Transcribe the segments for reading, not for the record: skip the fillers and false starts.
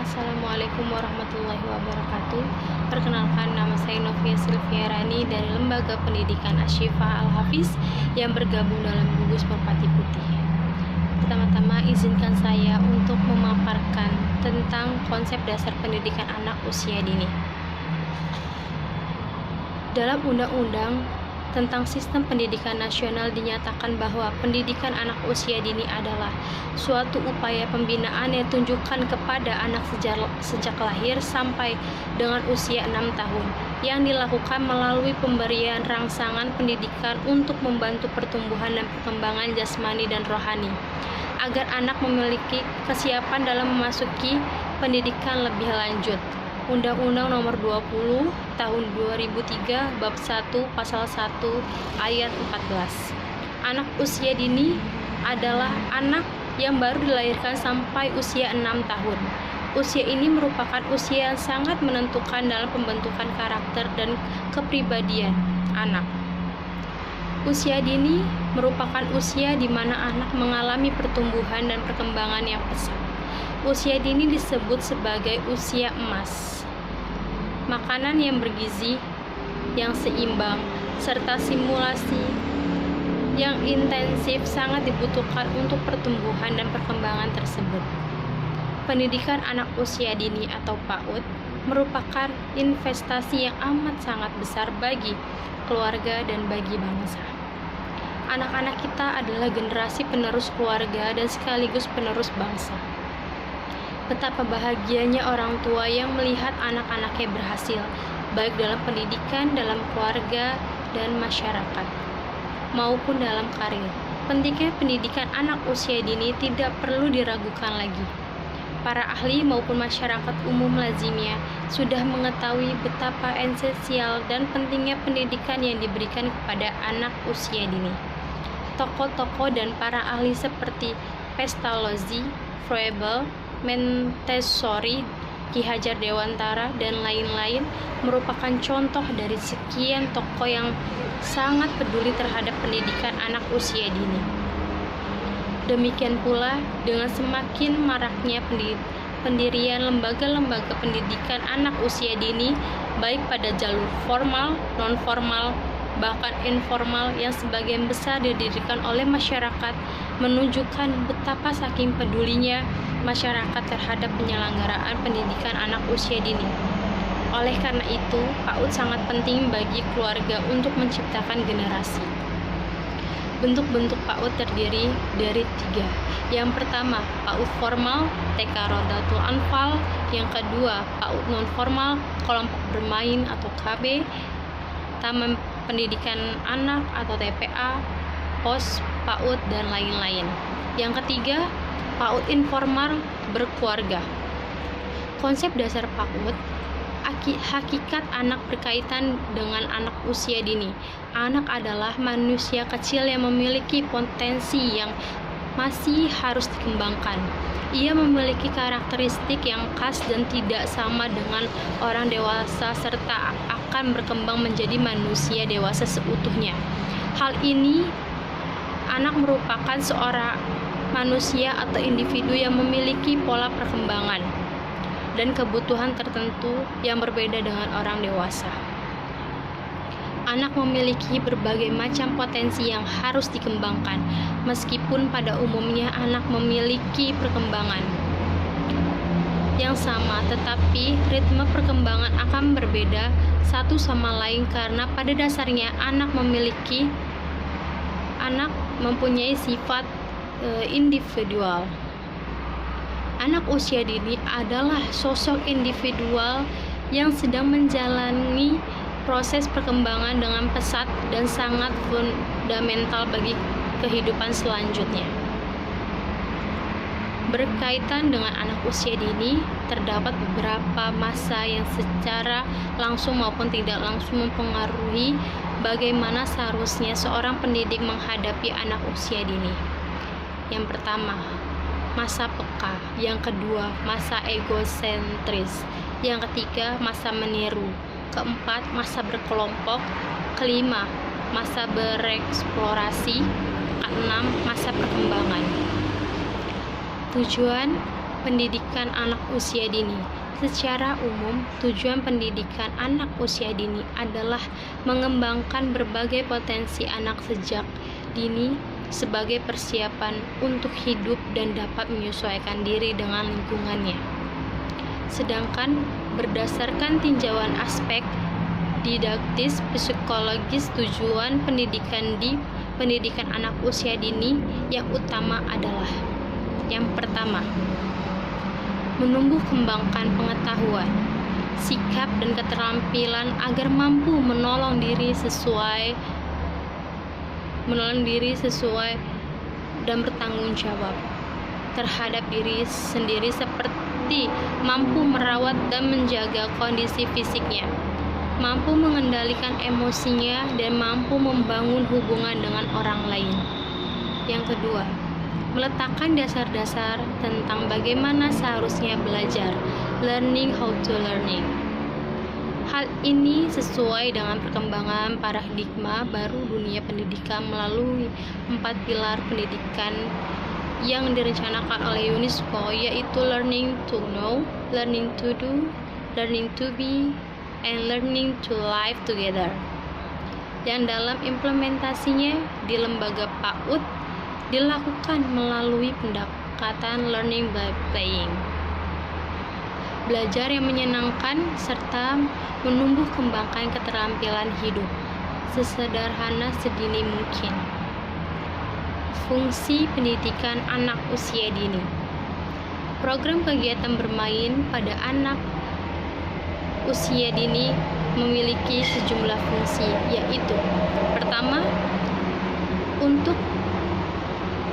Assalamualaikum warahmatullahi wabarakatuh. Perkenalkan, nama saya Novia Silviarani dari Lembaga Pendidikan Asy-Syifa Al-Hafiz yang bergabung dalam gugus Merpati Putih. Pertama-tama izinkan saya untuk memaparkan tentang konsep dasar pendidikan anak usia dini. Dalam Undang-Undang tentang Sistem Pendidikan Nasional dinyatakan bahwa pendidikan anak usia dini adalah suatu upaya pembinaan yang ditunjukkan kepada anak sejak lahir sampai dengan usia 6 tahun yang dilakukan melalui pemberian rangsangan pendidikan untuk membantu pertumbuhan dan perkembangan jasmani dan rohani agar anak memiliki kesiapan dalam memasuki pendidikan lebih lanjut. Undang-Undang Nomor 20 Tahun 2003 Bab 1 Pasal 1 Ayat 14. Anak usia dini adalah anak yang baru dilahirkan sampai usia 6 tahun. Usia ini merupakan usia yang sangat menentukan dalam pembentukan karakter dan kepribadian anak. Usia dini merupakan usia di mana anak mengalami pertumbuhan dan perkembangan yang pesat. Usia dini disebut sebagai usia emas. Makanan yang bergizi, yang seimbang, serta stimulasi yang intensif sangat dibutuhkan untuk pertumbuhan dan perkembangan tersebut. Pendidikan anak usia dini atau PAUD merupakan investasi yang amat sangat besar bagi keluarga dan bagi bangsa. Anak-anak kita adalah generasi penerus keluarga dan sekaligus penerus bangsa. Betapa bahagianya orang tua yang melihat anak-anaknya berhasil, baik dalam pendidikan, dalam keluarga, dan masyarakat, maupun dalam karir. Pentingnya pendidikan anak usia dini tidak perlu diragukan lagi. Para ahli maupun masyarakat umum lazimnya sudah mengetahui betapa esensial dan pentingnya pendidikan yang diberikan kepada anak usia dini. Tokoh-tokoh dan para ahli seperti Pestalozzi, Froebel, Montessori, Ki Hajar Dewantara, dan lain-lain merupakan contoh dari sekian tokoh yang sangat peduli terhadap pendidikan anak usia dini. Demikian pula dengan semakin maraknya pendirian lembaga-lembaga pendidikan anak usia dini, baik pada jalur formal, non-formal, bahkan informal yang sebagian besar didirikan oleh masyarakat, menunjukkan betapa saking pedulinya masyarakat terhadap penyelenggaraan pendidikan anak usia dini. Oleh karena itu, PAUD sangat penting bagi keluarga untuk menciptakan generasi. Bentuk-bentuk PAUD terdiri dari 3. Yang pertama, PAUD formal, TK Rodatul Anfal. Yang kedua, PAUD non-formal, kelompok bermain atau KB, Taman Pendidikan Anak atau TPA, pos PAUD, dan lain-lain. Yang ketiga, PAUD informal berkeluarga. Konsep dasar PAUD, hakikat anak berkaitan dengan anak usia dini. Anak adalah manusia kecil yang memiliki potensi yang masih harus dikembangkan. Ia memiliki karakteristik yang khas dan tidak sama dengan orang dewasa serta akan berkembang menjadi manusia dewasa seutuhnya. Hal ini, anak merupakan seorang manusia atau individu yang memiliki pola perkembangan dan kebutuhan tertentu yang berbeda dengan orang dewasa. Anak memiliki berbagai macam potensi yang harus dikembangkan, meskipun pada umumnya anak memiliki perkembangan yang sama, tetapi ritme perkembangan akan berbeda satu sama lain karena pada dasarnya anak mempunyai sifat individual. Anak usia dini adalah sosok individual yang sedang menjalani proses perkembangan dengan pesat dan sangat fundamental bagi kehidupan selanjutnya. Berkaitan dengan anak usia dini, terdapat beberapa masa yang secara langsung maupun tidak langsung mempengaruhi bagaimana seharusnya seorang pendidik menghadapi anak usia dini. Yang pertama, masa peka. Yang kedua, masa egosentris. Yang ketiga, masa meniru. Keempat, masa berkelompok. Kelima, masa bereksplorasi. Keenam, masa perkembangan. Tujuan Pendidikan anak usia dini. Secara umum, tujuan pendidikan anak usia dini adalah mengembangkan berbagai potensi anak sejak dini sebagai persiapan untuk hidup dan dapat menyesuaikan diri dengan lingkungannya. Sedangkan berdasarkan tinjauan aspek didaktis psikologis, tujuan pendidikan di pendidikan anak usia dini yang utama adalah: yang pertama, menumbuh kembangkan pengetahuan, sikap dan keterampilan agar mampu menolong diri sesuai dan bertanggung jawab terhadap diri sendiri, seperti mampu merawat dan menjaga kondisi fisiknya, mampu mengendalikan emosinya, dan mampu membangun hubungan dengan orang lain. Yang kedua, meletakkan dasar-dasar tentang bagaimana seharusnya belajar, learning how to learning. Hal ini sesuai dengan perkembangan paradigma baru dunia pendidikan melalui 4 pilar pendidikan yang direncanakan oleh UNESCO, yaitu learning to know, learning to do, learning to be, and learning to live together. Yang dalam implementasinya di lembaga PAUD dilakukan melalui pendekatan learning by playing, belajar yang menyenangkan, serta menumbuh kembangkan keterampilan hidup sesederhana sedini mungkin. Fungsi pendidikan anak usia dini. Program kegiatan bermain pada anak usia dini memiliki sejumlah fungsi, yaitu: pertama, untuk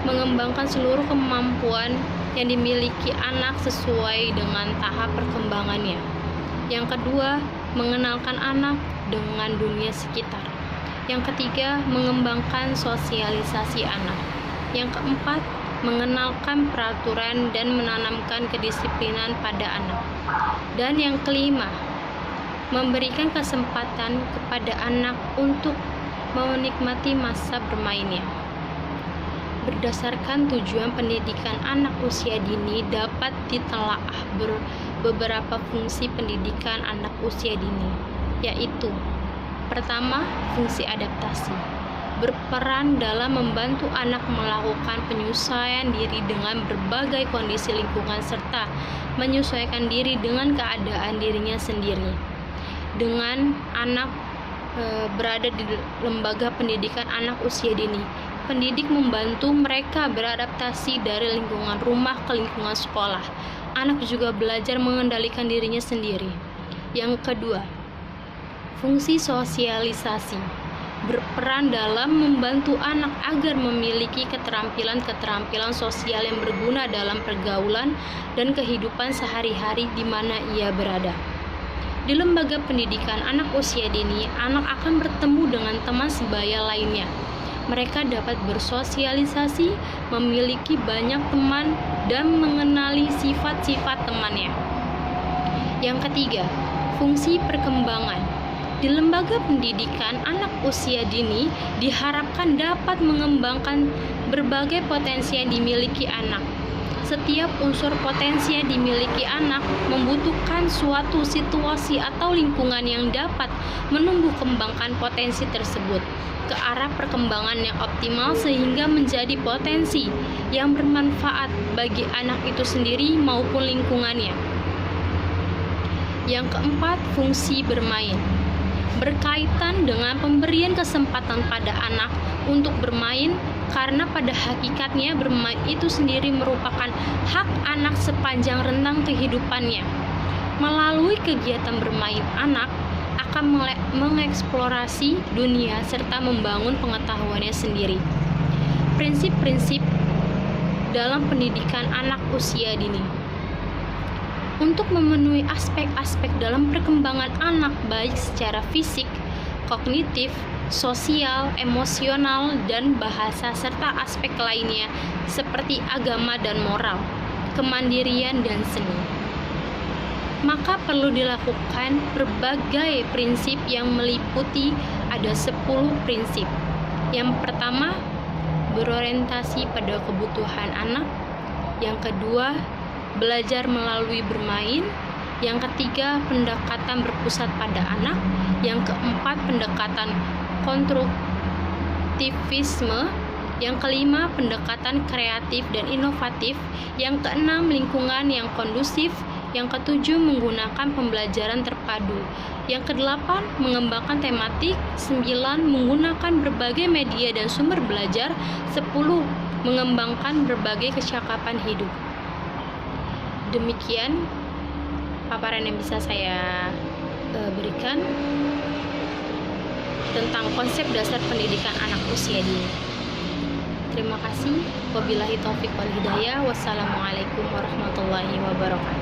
mengembangkan seluruh kemampuan yang dimiliki anak sesuai dengan tahap perkembangannya. Yang kedua, mengenalkan anak dengan dunia sekitar. Yang ketiga, mengembangkan sosialisasi anak. Yang keempat, mengenalkan peraturan dan menanamkan kedisiplinan pada anak. Dan yang kelima, memberikan kesempatan kepada anak untuk menikmati masa bermainnya. Berdasarkan tujuan pendidikan anak usia dini dapat ditelaah beberapa fungsi pendidikan anak usia dini, yaitu: pertama, fungsi adaptasi, berperan dalam membantu anak melakukan penyesuaian diri dengan berbagai kondisi lingkungan serta menyesuaikan diri dengan keadaan dirinya sendiri. Dengan anak berada di lembaga pendidikan anak usia dini, pendidik membantu mereka beradaptasi dari lingkungan rumah ke lingkungan sekolah. Anak juga belajar mengendalikan dirinya sendiri. Yang kedua, fungsi sosialisasi, berperan dalam membantu anak agar memiliki keterampilan-keterampilan sosial yang berguna dalam pergaulan dan kehidupan sehari-hari di mana ia berada. Di lembaga pendidikan anak usia dini, anak akan bertemu dengan teman sebaya lainnya. Mereka dapat bersosialisasi, memiliki banyak teman, dan mengenali sifat-sifat temannya. Yang ketiga, fungsi perkembangan. Di lembaga pendidikan anak usia dini diharapkan dapat mengembangkan berbagai potensi yang dimiliki anak. Setiap unsur potensi yang dimiliki anak membutuhkan suatu situasi atau lingkungan yang dapat menumbuh kembangkan potensi tersebut ke arah perkembangan yang optimal sehingga menjadi potensi yang bermanfaat bagi anak itu sendiri maupun lingkungannya. Yang keempat, fungsi bermain. Berkaitan dengan pemberian kesempatan pada anak untuk bermain, karena pada hakikatnya bermain itu sendiri merupakan hak anak sepanjang rentang kehidupannya. Melalui kegiatan bermain, anak akan mengeksplorasi dunia serta membangun pengetahuannya sendiri. Prinsip-prinsip dalam pendidikan anak usia dini. Untuk memenuhi aspek-aspek dalam perkembangan anak baik secara fisik, kognitif, sosial, emosional, dan bahasa serta aspek lainnya seperti agama dan moral, kemandirian dan seni. Maka perlu dilakukan berbagai prinsip yang meliputi ada 10 prinsip. Yang pertama, berorientasi pada kebutuhan anak. Yang kedua, belajar melalui bermain. Yang ketiga, pendekatan berpusat pada anak. Yang keempat, pendekatan konstruktivisme. Yang kelima, pendekatan kreatif dan inovatif. Yang keenam, lingkungan yang kondusif. Yang ketujuh, menggunakan pembelajaran terpadu. Yang kedelapan, mengembangkan tematik. 9, menggunakan berbagai media dan sumber belajar. 10, mengembangkan berbagai kecakapan hidup. Demikian paparan yang bisa saya berikan tentang konsep dasar pendidikan anak usia dini. Terima kasih. Wabillahi taufik wal hidayah. Wassalamualaikum warahmatullahi wabarakatuh.